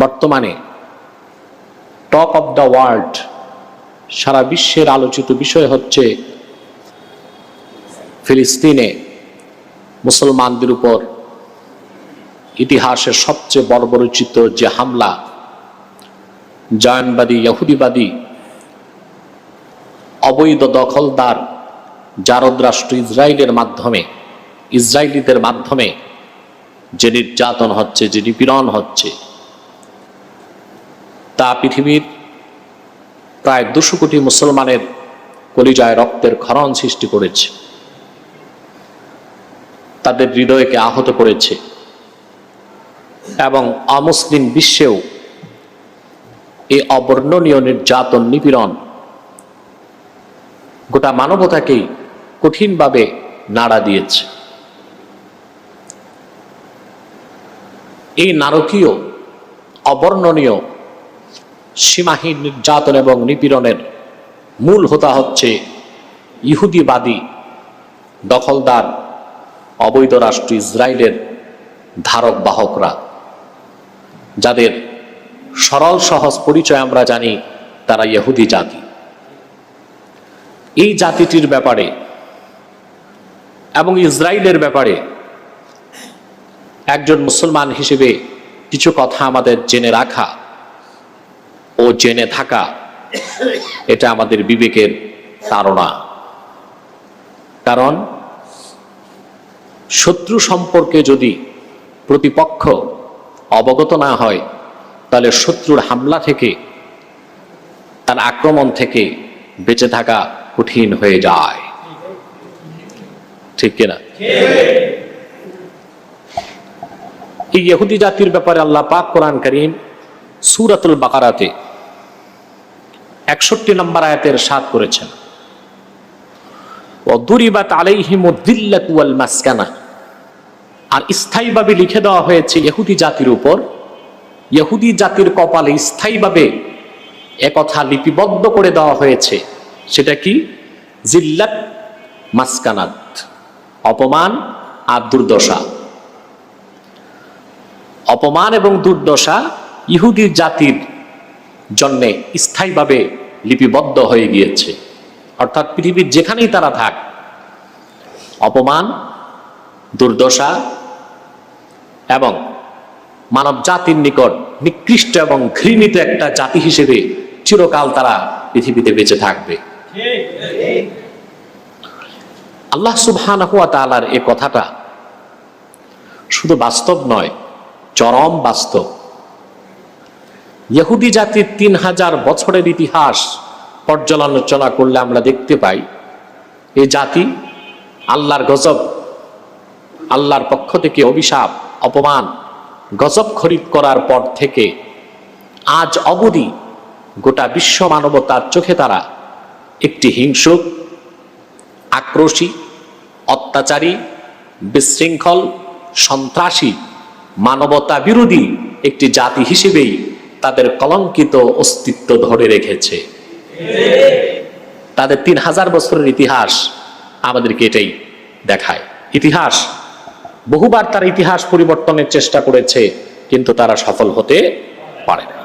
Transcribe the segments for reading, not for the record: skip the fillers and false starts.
বর্তমানে talk of the world, সারা বিশ্বের আলোচিত বিষয় হচ্ছে ফিলিস্তিনে মুসলমানদের উপর ইতিহাসের সবচেয়ে বর্বরোচিত যে হামলা, জায়নবাদী ইহুদিবাদী অবৈধ দখলদার জারদ রাষ্ট্র ইসরায়েলিদের মাধ্যমে যে নির্যাতন হচ্ছে, যে নিপীড়ন হচ্ছে, তা পৃথিবীর প্রায় 200 কোটি মুসলমানের কলিজায় রক্তের ক্ষরণ সৃষ্টি করেছে, তাদের হৃদয়কে আহত করেছে এবং অমুসলিম বিশ্বেও এই অবর্ণনীয় নির্যাতন নিপীড়ন গোটা মানবতাকেই কঠিনভাবে নাড়া দিয়েছে। এই নারকীয় অবর্ণনীয় সীমাহীন নির্যাতন এবং নিপীড়নের মূল হোতা হচ্ছে ইহুদিবাদী দখলদার অবৈধ রাষ্ট্র ইসরায়েলের ধারক বাহকরা, যাদের সরল সহজ পরিচয় আমরা জানি, তারা ইহুদি জাতি। এই জাতিটির ব্যাপারে এবং ইসরায়েলের ব্যাপারে একজন মুসলমান হিসেবে কিছু কথা আমাদের জেনে রাখা ও জেনে থাকা, এটা আমাদের বিবেকের তাড়না। কারণ শত্রু সম্পর্কে যদি প্রতিপক্ষ অবগত না হয়, তাহলে শত্রুর হামলা থেকে, তার আক্রমণ থেকে বেঁচে থাকা কঠিন হয়ে যায়। ঠিক কিনা? এই ইহুদি জাতির ব্যাপারে আল্লাহ পাক কোরআন কারীম সূরাতুল বাকারাতে 61 নম্বর আয়াতের ইরশাদ করেছেন, ওয়াদুরিবাত আলাইহিমুদ যিল্লাতু ওয়াল মাসকানা। আর স্থায়ীভাবে লিখে দেওয়া হয়েছে ইহুদি জাতির উপর, ইহুদি জাতির কপালে স্থায়ীভাবে একথা লিপিবদ্ধ করে দেওয়া হয়েছে। সেটা কি? জিল্লাত মাসকানাত, অপমান আর দুর্দশা। অপমান এবং দুর্দশা ইহুদি জাতির জন্যে স্থায়ীভাবে লিপিবদ্ধ হয়ে গিয়েছে। অর্থাৎ পৃথিবীর যেখানেই তারা থাক, অপমান, দুর্দশা এবং মানব জাতির নিকট নিকৃষ্ট এবং ঘৃণিত একটা জাতি হিসেবে চিরকাল তারা পৃথিবীতে বেঁচে থাকবে। আল্লাহ সুবহানাহু ওয়া তাআলার এই কথাটা শুধু বাস্তব নয়, চরম বাস্তব। ইহুদি জাতির 3000 বছরের ইতিহাস পর্যালোচনা করলে আমরা দেখতে পাই, এই জাতি আল্লাহর গজব, আল্লাহর পক্ষ থেকে অভিশাপ, অপমান, গজব খরিদ করার পর থেকে আজ অবধি গোটা বিশ্ব মানবতার চোখে তারা একটি হিংসুক, আক্রোশী, অত্যাচারী, বিশৃঙ্খল, সন্ত্রাসী, মানবতা বিরোধী একটি জাতি হিসেবেই তাদের কলঙ্কিত অস্তিত্ব ধরে রেখেছে। তাদের 3000 বছরের ইতিহাস আমাদেরকে এটাই দেখায়। ইতিহাস বহুবার তার ইতিহাস পরিবর্তনের চেষ্টা করেছে, কিন্তু তারা সফল হতে পারে না।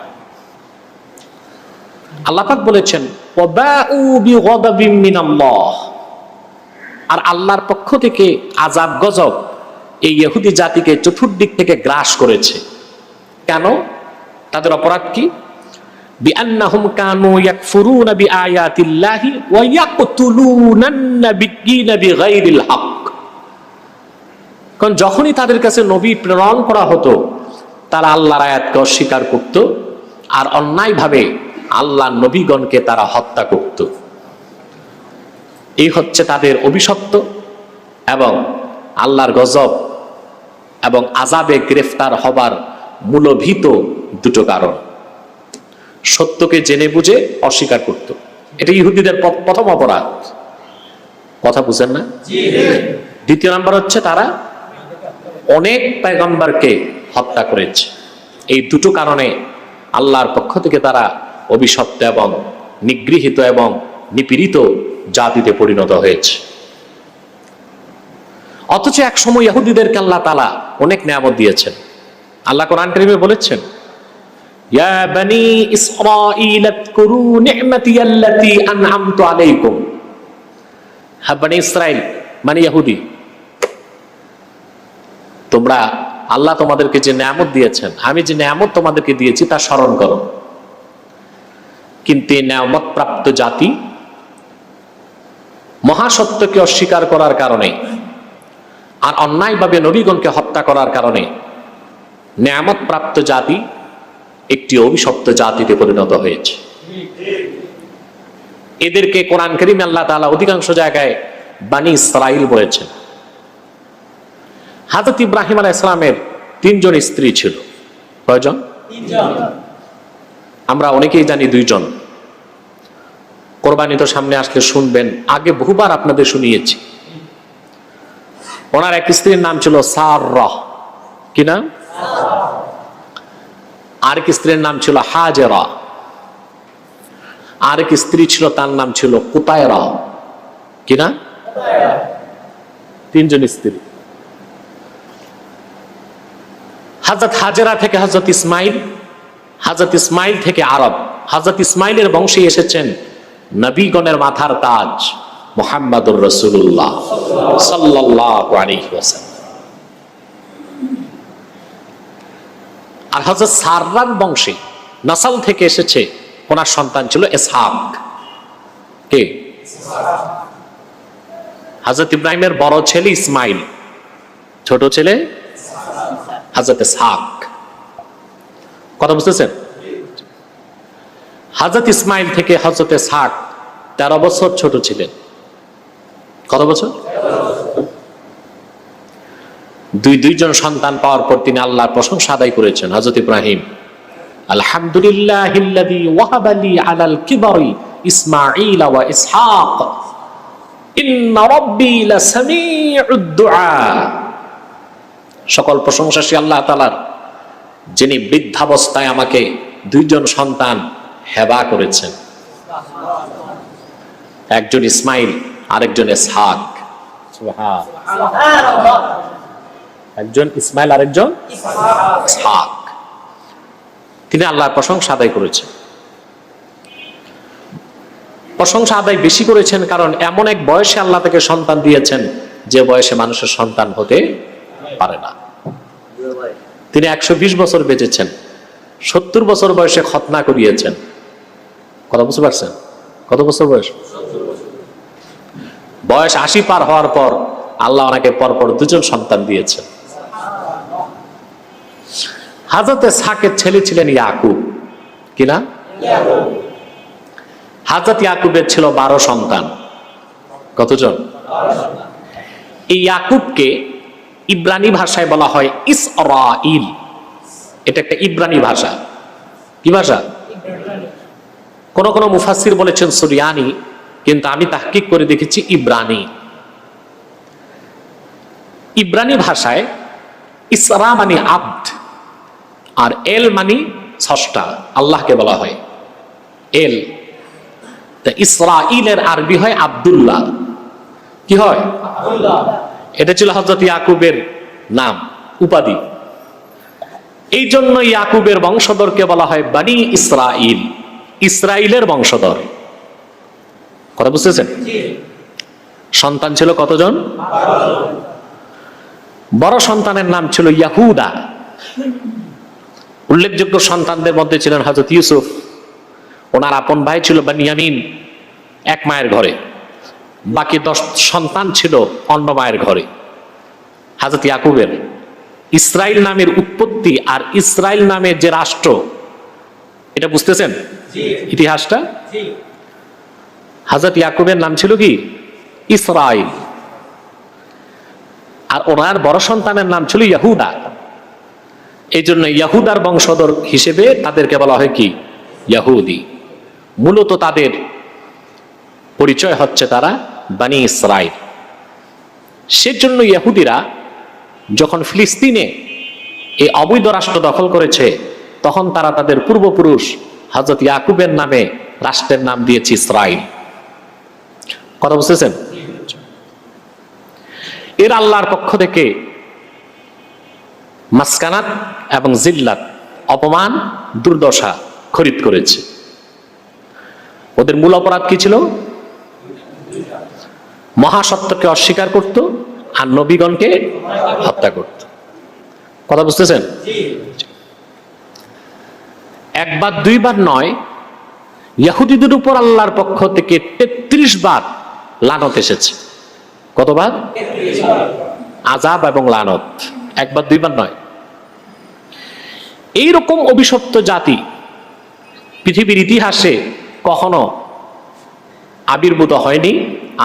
আল্লাহ পাক বলেছেন, ওয়াবাউ বিগদাবিম মিনাল্লাহ। আর আল্লাহর পক্ষ থেকে আযাব, গজব এই ইহুদি জাতিকে চতুর্দিক থেকে গ্রাস করেছে। কেন? তাদের অপরাধ কি? বিআন্নাহুম কানু ইয়াকফুরুনা বিআয়াতিল্লাহি ওয়া ইয়াকতুলুনান নাবিয়্যিনা বিগাইরিল হক। কারণ যখনই তাদের কাছে নবী প্রেরণ করা হতো, তারা আল্লাহর আয়াতকে অস্বীকার করত আর অন্যায়ভাবে আল্লাহর নবীগণকে তারা হত্যা করত। এই হচ্ছে তাদের অভিশপ্ত এবং আল্লাহর গজব এবং আযাবে গ্রেফতার হবার মূলভীত দুটো কারণ। সত্যকে জেনে বুঝে অস্বীকার করত, এটা ইহুদিদের প্রথম অপরাধ। কথা বুঝেন না? দ্বিতীয় নাম্বার হচ্ছে তারা অনেক পয়গম্বরকে হত্যা করেছে। এই দুটো কারণে আল্লাহর পক্ষ থেকে তারা অভিশপ্ত এবং নিগৃহীত এবং নিপীড়িত জাতিতে পরিণত হয়েছে। অথচ এক সময় ইহুদিদেরকে আল্লাহ তাআলা অনেক নিয়ামত দিয়েছেন। আল্লাহ কোরআন কারীমে বলেছেন, ইয়া বনি ইসরাঈল আযকুরু নি'মাতি আল্লাতী আন'আমতু আলাইকুম। হ্যাঁ, বনি ইসরাইল মানে ইহুদি, তোমরা আল্লাহ তোমাদেরকে যে নেয়ামত দিয়েছেন, আমি যে নেয়ামত তোমাদেরকে দিয়েছি তা স্মরণ করো। কিন্তু এই নেয়ামত প্রাপ্ত জাতি মহাসত্যকে অস্বীকার করার কারণে আর অন্যায়ভাবে নবীগণকে হত্যা করার কারণে নেয়ামত প্রাপ্ত জাতি একটি অভিশপ্ত জাতিতে পরিণত হয়েছে। এদেরকে কোরআন কারীমে আল্লাহ তাআলা অধিকাংশ জায়গায় বনি ইসরাঈল বলেছেন। হযরত ইব্রাহিম আলাইহিস সালামের 3 জন স্ত্রী ছিল। কয়জন? 3 জন। আমরা অনেকেই জানি 2 জন। কোরবানি তো সামনে আসলে শুনবেন, আগে বহুবার আপনাদের শুনিয়েছি। ওনার এক স্ত্রীর নাম ছিল সাররাহ। কি নাম? আরেক স্ত্রীর নাম ছিল হাজেরা। আরেক স্ত্রী ছিল, তার নাম ছিল কুতায়রা। কি না? 3 জন স্ত্রী। হযরত হাজেরা থেকে হযরত ইসমাইল, হযরত ইসমাইল থেকে আরব। হযরত ইসমাইলের বংশে এসেছেন নবীগণের মাথার তাজ মুহাম্মদুর রাসূলুল্লাহ সাল্লাল্লাহু আলাইহি ওয়াসাল্লাম। আর হযরত সাররার বংশে নসল থেকে এসেছে, ওনার সন্তান ছিল ইসহাক। কে? হযরত ইব্রাহিমের বড় ছেলে ইসমাইল, ছোট ছেলে হযরত ইসহাক। কথা বুঝতেছেন? হযরত ইসমাইল থেকে হযরত ইসহাক 13 বছর ছোট ছিলেন। কত বছর? দুইজন সন্তান পাওয়ার পর তিনি আল্লাহর প্রশংসা আদায় করেছেন। হযরত ইব্রাহিম, আলহামদুলিল্লাহিল্লাযী ওয়াহাবা লি আলাল কিবরি ইসমাঈল ওয়া ইসহাক ইন্না রাব্বী লাসামিউদ দুআ। সকল প্রশংসা সে আল্লাহ তাআলার, যিনি বৃদ্ধাবস্থায় আমাকে 2 জন সন্তান হেবা করেছেন, একজন ইসমাইল আরেকজন ইসহাক। সুবহানাল্লাহ। একজন ইসমাইল আরেকজন ইসহাক। তিনি আল্লাহর প্রশংসা আদায় করেছেন। প্রশংসা আদায় বেশি করেছেন কারণ এমন এক বয়সে আল্লাহ তাকে সন্তান দিয়েছেন যে বয়সে মানুষের সন্তান হতে পারে না। তিনি 120 বছর বেঁচেছেন, 70 বছর বয়সে খতনা করিয়েছেন। কত বুঝতে পারছেন? কত বছর বয়স? বয়স 80 পার হওয়ার পর আল্লাহ ওনাকে পরপর 2 জন সন্তান দিয়েছেন। হযরত ইসহাকের ছেলে ছিলেন ইয়াকুব। কি না? হযরত ইয়াকুবের ছিল 12 সন্তান। কতজন? এই ইয়াকুবকে ইব্রানি ভাষায় বলা হয় ইসরাঈল। এটা একটা ইব্রানি ভাষা। কি ভাষা? কোন কোন মুফাসসির বলেছেন সুরিয়ানি, কিন্তু আমি তাহকিক করে দেখেছি ইব্রানি। ইব্রানি ভাষায় ইসরা মানে আব্দ, আর এল মানে স্রষ্টা, আল্লাহকে বলা হয় এল। তা ইসরাঈলের আরবি হয় আব্দুল্লাহ। কি হয়? আব্দুল্লাহ। এটা ছিল হযরত ইয়াকুবের নাম, উপাধি। এই জন্য ইয়াকুবের বংশধরকে বলা হয় বনি ইসরাঈল, ইসরাইলের বংশধর। কথা বুঝতেছেন? সন্তান ছিল কতজন? 12। বড় সন্তানের নাম ছিল ইয়াহুদা। উল্লেখযোগ্য সন্তানদের মধ্যে ছিলেন হযরত ইউসুফ। ওনার আপন ভাই ছিল বেনিয়ামিন, এক মায়ের ঘরে। বাকি 10 সন্তান ছিল অন্য মায়ের ঘরে। হযরত ইয়াকুবের ইসরাইল নামের উৎপত্তি আর ইসরাইল নামের যে রাষ্ট্র, এটা বুঝতেছেন ইতিহাসটা? হযরত ইয়াকুবের নাম ছিল কি? ইসরাইল। আর ওনার বড় সন্তানের নাম ছিল ইয়াহুদা। এই জন্য ইয়াহুদার বংশধর হিসেবে তাদেরকে বলা হয় কি? ইয়াহুদি। মূলত তাদের পরিচয় হচ্ছে তারা বনি ইসরাইল। সেজন্য ইহুদিরা যখন ফিলিস্তিনে এই অবৈধ রাষ্ট্র দখল করেছে, তখন তারা তাদের পূর্বপুরুষ হযরত ইয়াকুবের নামে রাষ্ট্রের নাম দিয়েছে ইসরাইল। কথা বুঝতেছেন? এর আল্লাহর পক্ষ থেকে মাসকানাত এবং জিল্লাত অপমান, দুর্দশা খরিদ করেছে। ওদের মূল অপরাধ কি ছিল? মহাসত্যকে অস্বীকার করত আর নবীগণকে হত্যা করত। কথা বুঝতেছেন? একবার দুইবার নয়, ইহুদিদের উপর আল্লাহর পক্ষ থেকে 33 বার লানত এসেছে। কতবার? আযাব এবং লানত, একবার দুইবার নয়। এইরকম অভিশপ্ত জাতি পৃথিবীর ইতিহাসে কখনো আবির্ভূত হয়নি,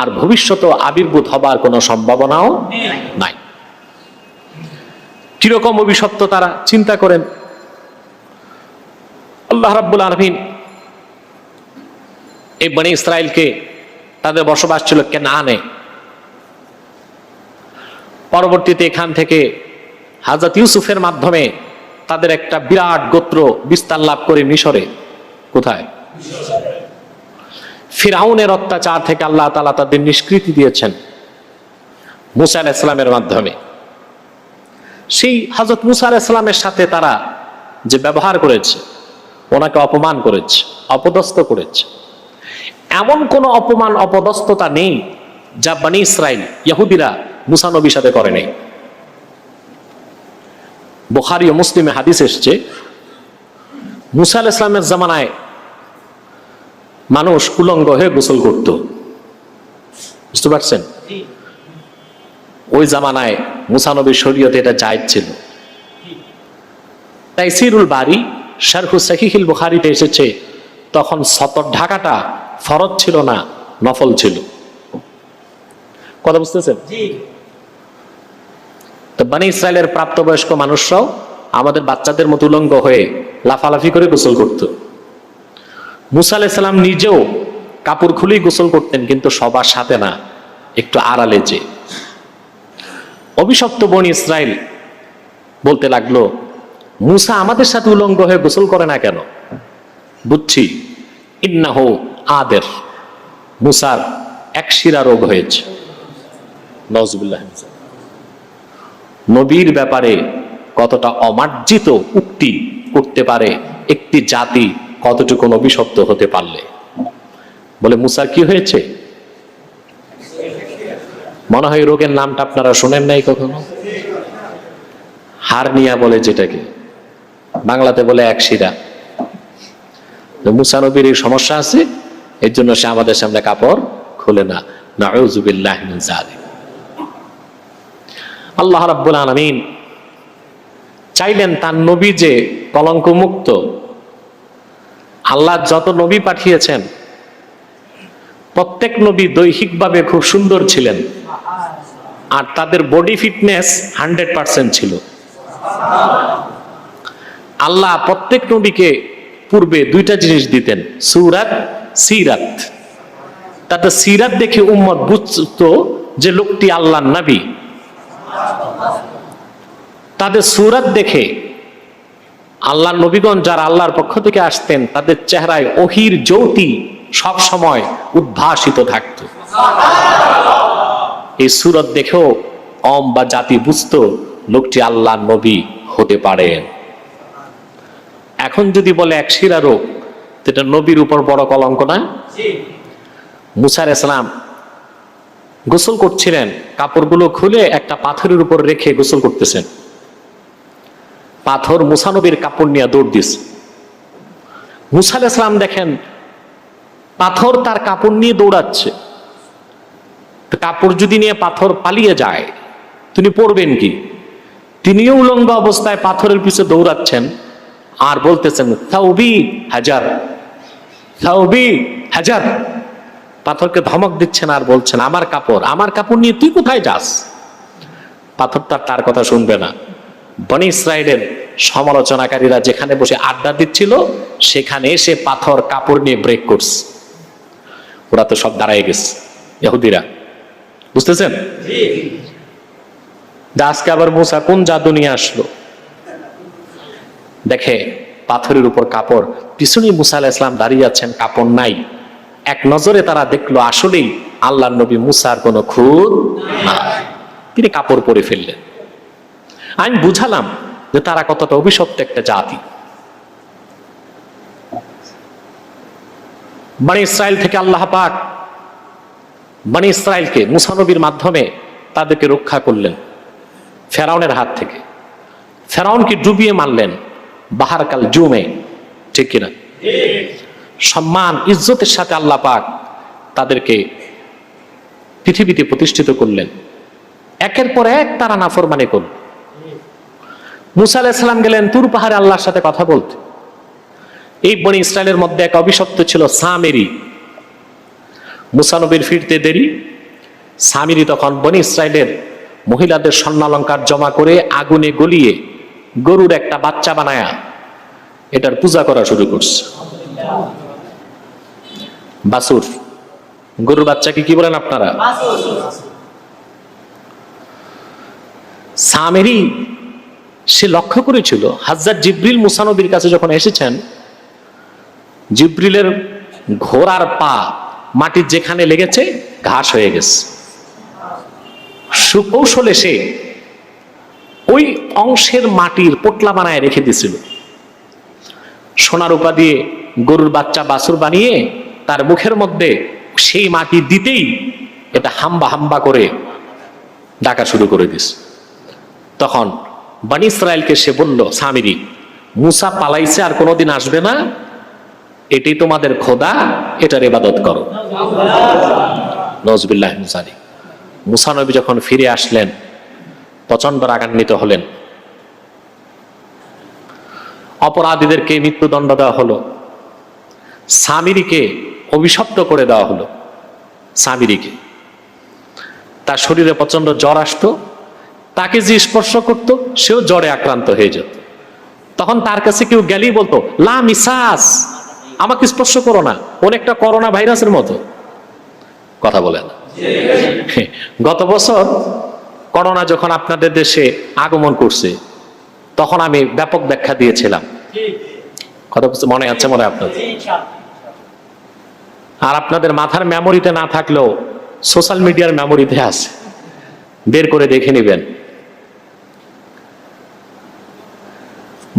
আর ভবিষ্যতে আবির্ভূত হবার কোনো সম্ভাবনাও নাই। কিরকম অভিশপ্ত তারা চিন্তা করেন। আল্লাহ রাব্বুল আলামিন এই বনি ইসরাইলকে, তাদের বসবাস ছিল কেনানে, পরবর্তীতে এখান থেকে হযরত ইউসুফের মাধ্যমে তাদের একটা বিরাট গোত্র বিস্তার লাভ করে মিশরে। কোথায়? ফিরআউনের অত্যাচার থেকে আল্লাহ তাআলা তাদের নিষ্কৃতি দিয়েছেন মুসা আলাইহিস সালামের মাধ্যমে। সেই হযরত মুসা আলাইহিস সালামের সাথে তারা যে ব্যবহার করেছে, ওনাকে অপমান করেছে, অপদস্থ করেছে। এমন কোন অপমান অপদস্থতা নেই যা বনি ইসরাইল ইহুদিরা মুসা নবীর সাথে করে নাই। বুখারী ও মুসলিমে হাদিস এসেছে, মুসা আলাইহিস সালামের জামানায় মানুষ উলঙ্গ হয়ে গোসল করত। বুঝতে পারছেন? ওই জামানায় মুসা নবীর শরীয়তে এটা জায়েজ ছিল। তাইসিরুল বারী শারহু সহিহুল বুখারীতে এসেছে, তখন সতর ঢাকাটা ফরজ ছিল না, নফল ছিল। কথা বুঝতেছেন? তো বনি ইসরায়েলের প্রাপ্তবয়স্ক মানুষরাও আমাদের বাচ্চাদের মতো উলঙ্গ হয়ে লাফালাফি করে গোসল করত। মুসা আলাইহিস সালাম নিজেও কাপড় খুলেই গোসল করতেন, কিন্তু সবার সাথে না, একটু আড়ালে। যে অভিশপ্ত বনি ইসরায়েল বলতে লাগলো, মুসা আমাদের সাথে উলঙ্গ হয়ে গোসল করে না কেন? বুঝছি, ইন্নাহু আদের, মুসার একশিরা রোগ হয়েছে। নাউজুবিল্লাহ। নবীর ব্যাপারে কতটা অমার্জিত উক্তি করতে পারে একটি জাতি, কতটুকু অভিশপ্ত হতে পারলে। বলে মুসার কি হয়েছে? মনে হয় রোগের নামটা আপনারা শোনেন নাই কখনো। হারনিয়া বলে যেটাকে, বাংলাতে বলে একশিরা। মুসা নবীর এই সমস্যা আছে, এর জন্য সে আমাদের সামনে কাপড় খোলে না। নাউযুবিল্লাহি মিন যালিক। আল্লাহ রাব্বুল আলামিন চাইলেন তার নবী যে কলঙ্ক মুক্ত। আল্লাহ যত নবী পাঠিয়েছেন প্রত্যেক নবী দৈহিকভাবে খুব সুন্দর ছিলেন, আর তাদের বডি ফিটনেস 100% ছিল। আল্লাহ প্রত্যেক নবীকে পূর্বে দুইটা জিনিস দিতেন, সূরাত, সিরাত। তাতে সিরাত দেখে উম্মত বুঝতো যে লোকটি আল্লাহর নবী। তাদের সূরাত দেখে আল্লাহর নবীগণ যারা আল্লাহর পক্ষ থেকে আসতেন, তাদের চেহারায় ওহির জ্যোতি সব সময় উদ্ভাসিত থাকত। এই সূরত দেখেও কওম বা জাতি বুঝতো লোকটি আল্লাহর নবী হতে পারেন। এখন যদি বলে একশিরা রোগ, এটা নবীর উপর বড় কলঙ্ক না? মুসা আলাইহিস সালাম গোসল করছিলেন, কাপড়গুলো খুলে একটা পাথরের উপর রেখে গোসল করতেছেন। পাথর মুসা নবীর কাপড় নিয়ে দৌড় দিছে। মুসা আলাইহিস সালাম দেখেন পাথর তার কাপড় নিয়ে দৌড়াচ্ছে। কাপড় যদি নিয়ে পাথর পালিয়ে যায়, তিনি পড়বেন কি? তিনিও উলঙ্গ অবস্থায় পাথরের পিছনে দৌড়াচ্ছেন আর বলতেছেন, সাউবি হাজার, সাউবি হাজার। পাথরকে ধমক দিচ্ছেন আর বলছেন, আমার কাপড় নিয়ে তুই কোথায় যাস? পাথর তার কথা শুনবে না। বনি ইসরাইলের সমালোচনাকারীরা যেখানে বসে আড্ডা দিচ্ছিল, সেখানে এসে পাথর কাপড় নিয়ে ব্রেক করছে। ওরা তো সব দাঁড়ায় গেছে, ইহুদিরা। বুঝতেছেন? আজকে আবার মুসা কোন জাদু নিয়ে আসলো? দেখে পাথরের উপর কাপড়, পিছনে মুসা আলাইহিস সালাম দাঁড়িয়ে আছেন, কাপড় নাই। এক নজরে তারা দেখলো আসলেই আল্লাহর নবী মুসার কোনো খুঁত নাই। তিনি কাপড় পরে ফেললেন। আমি বুঝালাম যে তারা কতটা অভিশপ্ত একটা জাতি। বনি ইসরাইল থেকে আল্লাহ পাক বনি ইসরাইলকে মুসা নবীর মাধ্যমে তাদেরকে রক্ষা করলেন ফেরাউনের হাত থেকে। ফেরাউনকে ডুবিয়ে মারলেন বাহার কাল জুমে, ঠিক কিনা? সম্মান ইজ্জতের সাথে আল্লাহ পাক তাদেরকে পৃথিবীতে প্রতিষ্ঠিত করলেন। একের পর এক তারা নাফরমানি করল। মুসা আলাইহিস সালাম গেলেন তুর পাহাড়ে আল্লাহর সাথে কথা বলতে। এই বনি ইসরায়েলের মধ্যে এক অভিশপ্ত ছিল সামেরি। মুসা নবীর ফিরতে দেরি। সামিরি তখন বনি ইসরায়েলের মহিলাদের স্বর্ণালঙ্কার জমা করে আগুনে গলিয়ে গরুর একটা বাচ্চা বানায়া এটার পূজা করা শুরু করছে। বাসুর, গরুর বাচ্চাকে কি বলেন আপনারা? সামেরি সে লক্ষ্য করেছিল হযরত জিবরিল মুসা নবীর কাছে যখন এসেছেন, জিবরিলের ঘোড়ার পা মাটির যেখানে লেগেছে ঘাস হয়ে গেছে। সুকৌশলে সে ওই অংশের মাটির পোটলা বানায় রেখে দিয়েছিল। সোনার রূপা দিয়ে গরুর বাচ্চা বাছুর বানিয়ে তার মুখের মধ্যে সেই মাটি দিতেই এটা হাম্বা হাম্বা করে ডাকা শুরু করে দিস। তখন বনি ইসরায়েলকে সে বলল, সামিরি, মুসা পালাইছে, আর কোনোদিন আসবে না, এটাই তোমাদের খোদা, এটার ইবাদত করো। নওয়াজুবিল্লাহ মিন যালিক। মুসা নবী যখন ফিরে আসলেন প্রচন্ড রাগান্বিত হলেন। অপরাধীদেরকে মৃত্যুদণ্ড দেওয়া হলো। সামিরিকে অভিশপ্ত করে দেওয়া হলো। সামিরিকে তার শরীরে প্রচন্ড জ্বর আসতো, তাকে যে স্পর্শ করত সেও জ্বরে আক্রান্ত হয়ে যেত। তখন তার কাছে কেউ গেলেই বলতো, লা মিসাস, আমাকে স্পর্শ করো না, অনেকটা করোনা ভাইরাসের মতো। কথা বলে না? গত বছর করোনা যখন আপনাদের দেশে আগমন করছে তখন আমি ব্যাপক ব্যাখ্যা দিয়েছিলাম। কথা মনে আছে মনে আপনাদের? আর আপনাদের মাথার মেমোরিতে না থাকলেও সোশ্যাল মিডিয়ার মেমোরিতে আছে, বের করে দেখে নেবেন।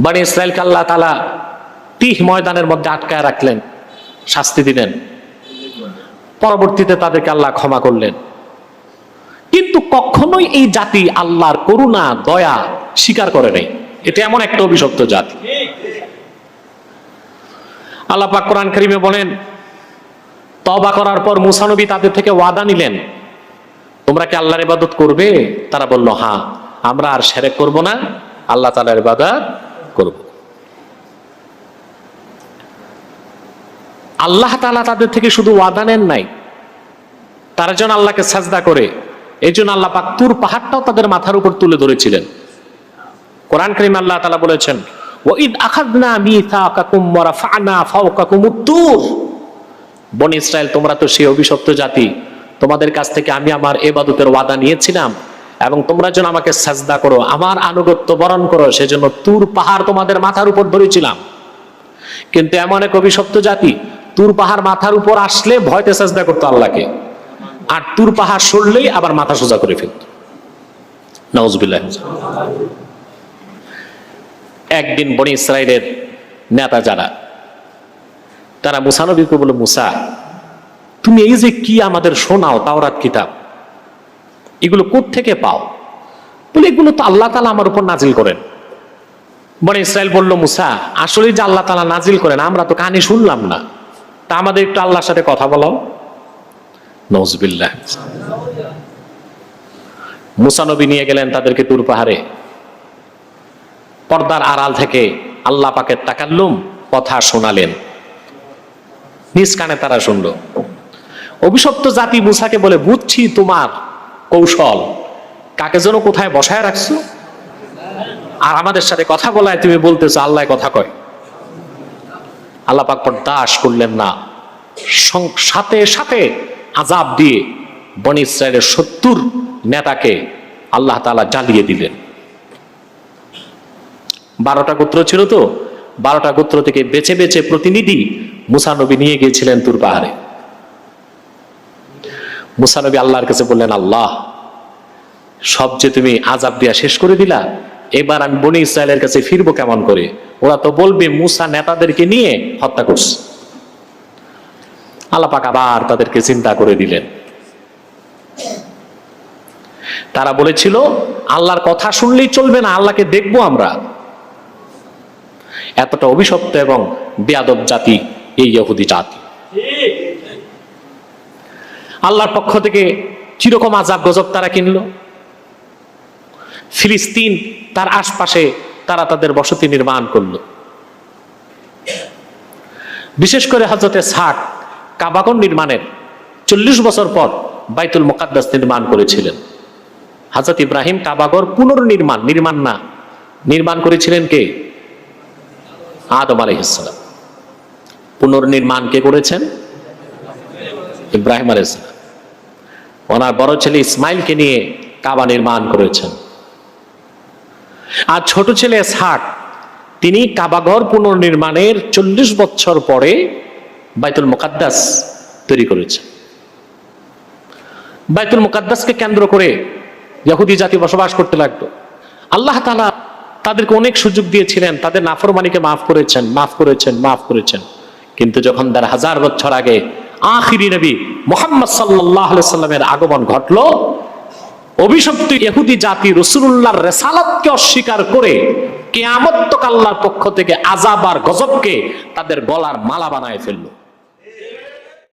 বনি ইসরাইলকে আল্লাহ তাআলা তিহ ময়দানের মধ্যে আটকায় রাখলেন, শাস্তি দিলেন। পরবর্তীতে তাদেরকে আল্লাহ ক্ষমা করলেন। কিন্তু কখনোই এই জাতি আল্লাহর করুণা দয়া স্বীকার করে নাই। এটা এমন একটা অভিশপ্ত জাতি। আল্লাহ পাক কোরআন কারীমে বলেন, তওবা করার পর মুসা নবী তাদের থেকে ওয়াদা নিলেন, তোমরা কি আল্লাহর ইবাদত করবে? তারা বলল, হ্যাঁ, আমরা আর শিরক করব না, আল্লাহ তাআলার ইবাদত করব। আল্লাহ তাআলা তাদের থেকে শুধু ওয়াদা নেন নাই, তারা যেন আল্লাহকে সাজদা করে, এই জন্য আল্লাহ পাক তুর পাহাড়টাও তাদের মাথার উপর তুলে ধরেছিলেন। কোরআন কারীমে আল্লাহ তাআলা বলেছেন, ওয়াইদ আখাযনা মিসাকাকুম ওয়া রাফা'না ফাওকাকুমুত তুর। বনি ইসরায়েল, তোমরা তো সেই অভিশপ্ত জাতি, তোমাদের কাছ থেকে আমি আমার ইবাদতের ওয়াদা নিয়েছিলাম এবং তোমরা যেন আমাকে সাজদা করো, আমার আনুগত্য বরণ করো, সেজন্য তুর পাহাড় তোমাদের মাথার উপর ধরেছিলাম। কিন্তু এমন এক অভিশপ্ত জাতি, তুর পাহাড় মাথার উপর আসলে ভয়তে সাজদা করতো আল্লাহকে, আর তুর পাহাড় সরলেই আবার মাথা সোজা করে ফেলত। নাউজুবিল্লাহ। একদিন বনি ইসরায়েলের নেতা যারা, তারা মুসা নবীকে বলল, মুসা, তুমি এই যে কি আমাদের শোনাও তাওরাত কিতাব, এগুলো কোত্থেকে পাও? বলে, এগুলো তো আল্লাহ তাআলা আমার উপর নাজিল করেন। বনি ইসরায়েল বলল, মুসা, আসলে যে আল্লাহ তাআলা নাজিল করেন আমরা তো কানে শুনলাম না, তা আমাদের একটু আল্লাহর সাথে কথা বলো। নাউজুবিল্লাহ। মুসা নবী নিয়ে গেলেন তাদেরকে তুর পাহাড়ে। পর্দার আড়াল থেকে আল্লাহ পাকের তাকাল্লুম, কথা শোনালেন, নিজ কানে তারা শুনলো। অভিশপ্ত জাতি মুসাকে বলে, বুঝছি তোমার কৌশল, কাকে যেন কোথায় বসায় রাখছো, আর আমাদের সাথে কথা বলায় তুমি বলতেছো আল্লাহ কথা কয়। আল্লাহ পাক বরদাস্ত করলেন না, সাথে সাথে আযাব দিয়ে বনি ইসরায়েলের ৭০ নেতাকে আল্লাহ তাআলা জ্বালিয়ে দিলেন। 12টা গোত্র ছিল তো, 12টা গোত্র থেকে বেছে বেছে প্রতিনিধি মুসা নবী নিয়ে গিয়েছিলেন তুর পাহাড়ে। মুসা নবী আল্লাহর কাছে বললেন, আল্লাহ, সব যে তুমি আযাব দিয়া শেষ করে দিলা, এবার আমি বনি ইসরায়েলের কাছে ফিরবো কেমন করে? ওরা তো বলবে মুসা নেতাদেরকে নিয়ে হত্যা করছে। আল্লাহ পাক আবার তাদেরকে চিন্তা করে দিলেন। তারা বলেছিল আল্লাহর কথা শুনলেই চলবে না, আল্লাহকে দেখবো আমরা। এতটা অভিশপ্ত এবং বেয়াদব জাতি এই ইহুদি জাতি। আল্লাহর পক্ষ থেকে কিরকম আযাব গজব তারা কিনলো। ফিলিস্তিন তার আশপাশে তারা তাদের বসতি নির্মাণ করলো। বিশেষ করে হযরতে ইসহাক কাবাগর নির্মাণের 40 বছর পর বাইতুল মুকাদ্দাস নির্মাণ করেছিলেন। হযরত ইব্রাহিম কাবাগর নির্মাণ করেছিলেন কে? আদম আলাইহিস সালাম। পুনর্নির্মাণ কে করেছেন? ইব্রাহিম আলাইহিস সালাম। ওনার বড় ছেলে ইসমাইলকে নিয়ে কাবা নির্মাণ করেছেন। আর ছোট ছেলে ইসহাক তিনি কাবাগর পুনর্নির্মাণের 40 বছর পরে বাইতুল মুকাদ্দাস তৈরি করেছেন। বাইতুল মুকাদ্দাসকে কেন্দ্র করে ইহুদি জাতি বসবাস করতে লাগলো। আল্লাহ তাআলা তাদেরকে অনেক সুযোগ দিয়েছিলেন, তাদের নাফরমানিকে মাফ করেছেন। কিন্তু যখন 1000 বছর আগে আখিরি নবী মুহাম্মদ সাল্লাল্লাহু আলাইহি সাল্লামের আগমন ঘটলো, অভিশপ্ত ইহুদি জাতি রাসূলুল্লাহর রিসালাতকে অস্বীকার করে কিয়ামত তক আল্লাহর পক্ষ থেকে আযাব আর গজবকে তাদের গলার মালা বানায় ফেললো।